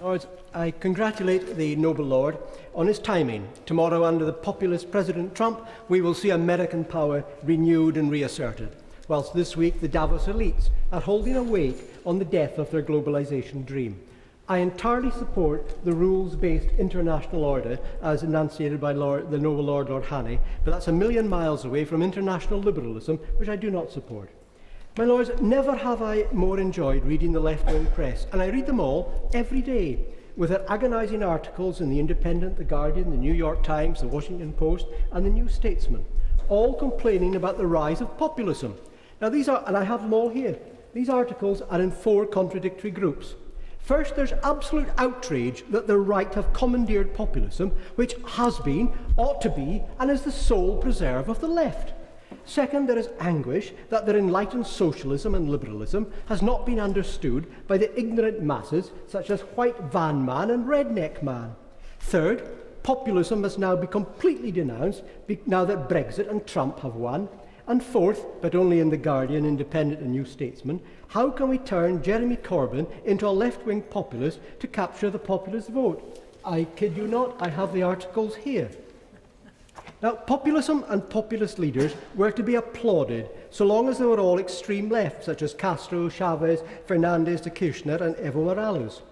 Lords, I congratulate the noble Lord on his timing. Tomorrow, under the populist President Trump, we will see American power renewed and reasserted, whilst this week the Davos elites are holding a wake on the death of their globalisation dream. I entirely support the rules-based international order as enunciated by the noble Lord Haney, but that's a million miles away from international liberalism, which I do not support. My Lords, never have I more enjoyed reading the left-wing press, and I read them all every day, with their agonising articles in The Independent, The Guardian, The New York Times, The Washington Post, and The New Statesman, all complaining about the rise of populism. Now these are, and I have them all here, these articles are in four contradictory groups. First, there's absolute outrage that the right have commandeered populism, which has been, ought to be, and is the sole preserve of the left. Second, there is anguish that their enlightened socialism and liberalism has not been understood by the ignorant masses such as white van man and redneck man. Third, populism must now be completely denounced now that Brexit and Trump have won. And fourth, but only in The Guardian, Independent and New Statesman, how can we turn Jeremy Corbyn into a left-wing populist to capture the populist vote? I kid you not, I have the articles here. Now, populism and populist leaders were to be applauded so long as they were all extreme left, such as Castro, Chavez, Fernandez de Kirchner and Evo Morales.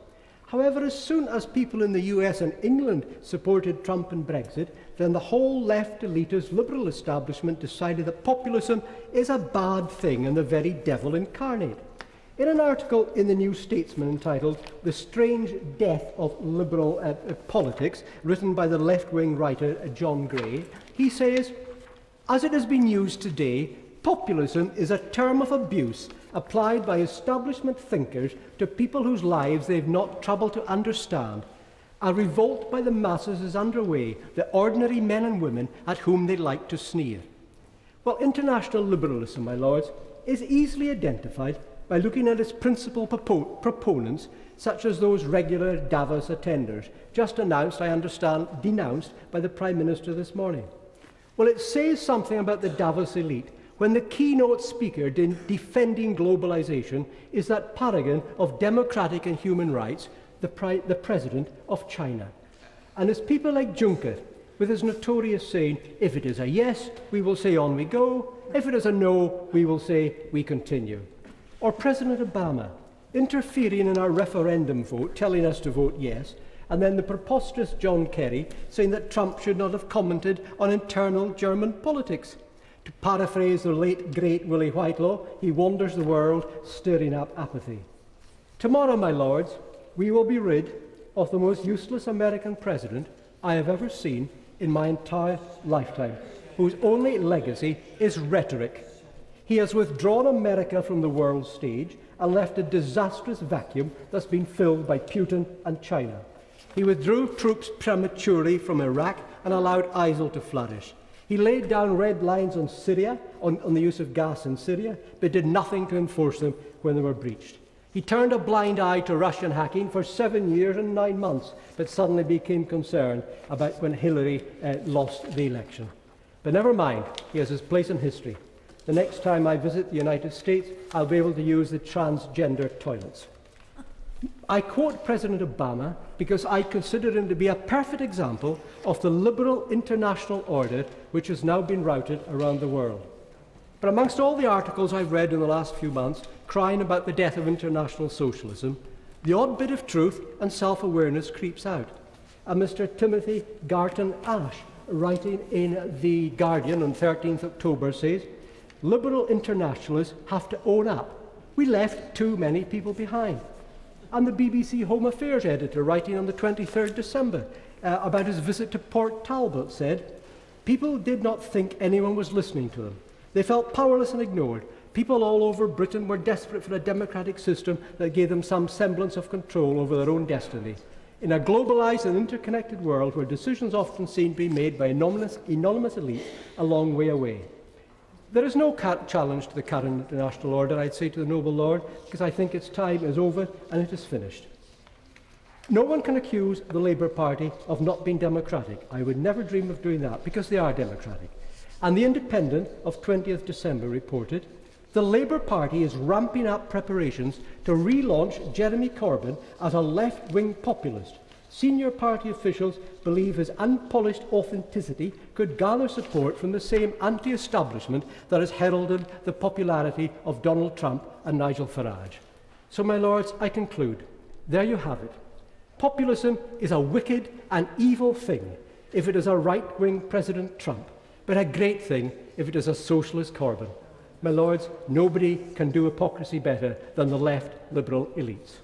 However, as soon as people in the US and England supported Trump and Brexit, then the whole left elitist liberal establishment decided that populism is a bad thing and the very devil incarnate. In an article in the New Statesman entitled "The Strange Death of Liberal Politics," written by the left-wing writer John Gray, he says, "As it has been used today, populism is a term of abuse applied by establishment thinkers to people whose lives they've not troubled to understand. A revolt by the masses is underway, the ordinary men and women at whom they like to sneer." Well, international liberalism, my lords, is easily identified by looking at its principal proponents, such as those regular Davos attenders, just announced, I understand, denounced by the Prime Minister this morning. Well, it says something about the Davos elite when the keynote speaker defending globalisation is that paragon of democratic and human rights, the President of China. And it's people like Juncker, with his notorious saying, if it is a yes, we will say on we go, if it is a no, we will say we continue. Or President Obama, interfering in our referendum vote, telling us to vote yes, and then the preposterous John Kerry saying that Trump should not have commented on internal German politics. To paraphrase the late, great Willie Whitelaw, he wanders the world, stirring up apathy. Tomorrow, my lords, we will be rid of the most useless American president I have ever seen in my entire lifetime, whose only legacy is rhetoric. He has withdrawn America from the world stage and left a disastrous vacuum that's been filled by Putin and China. He withdrew troops prematurely from Iraq and allowed ISIL to flourish. He laid down red lines on Syria, on the use of gas in Syria, but did nothing to enforce them when they were breached. He turned a blind eye to Russian hacking for 7 years and 9 months, but suddenly became concerned about when Hillary lost the election. But never mind, he has his place in history. The next time I visit the United States, I'll be able to use the transgender toilets. I quote President Obama because I consider him to be a perfect example of the liberal international order which has now been routed around the world. But amongst all the articles I've read in the last few months crying about the death of international socialism, the odd bit of truth and self-awareness creeps out. And Mr. Timothy Garton Ash, writing in The Guardian on 13th October, says, "Liberal internationalists have to own up. We left too many people behind." And the BBC Home Affairs editor, writing on the 23rd December about his visit to Port Talbot, said, "People did not think anyone was listening to them. They felt powerless and ignored. People all over Britain were desperate for a democratic system that gave them some semblance of control over their own destiny. In a globalised and interconnected world where decisions often seem to be made by anonymous elites a long way away." There is no challenge to the current international order, I'd say to the noble Lord, because I think its time is over and it is finished. No one can accuse the Labour Party of not being democratic. I would never dream of doing that, because they are democratic. And the Independent of 20th December reported The Labour Party is ramping up preparations to relaunch Jeremy Corbyn as a left-wing populist. Senior party officials believe his unpolished authenticity could gather support from the same anti-establishment that has heralded the popularity of Donald Trump and Nigel Farage. So, my lords, I conclude. There you have it. Populism is a wicked and evil thing if it is a right-wing President Trump, but a great thing if it is a socialist Corbyn. My lords, nobody can do hypocrisy better than the left liberal elites.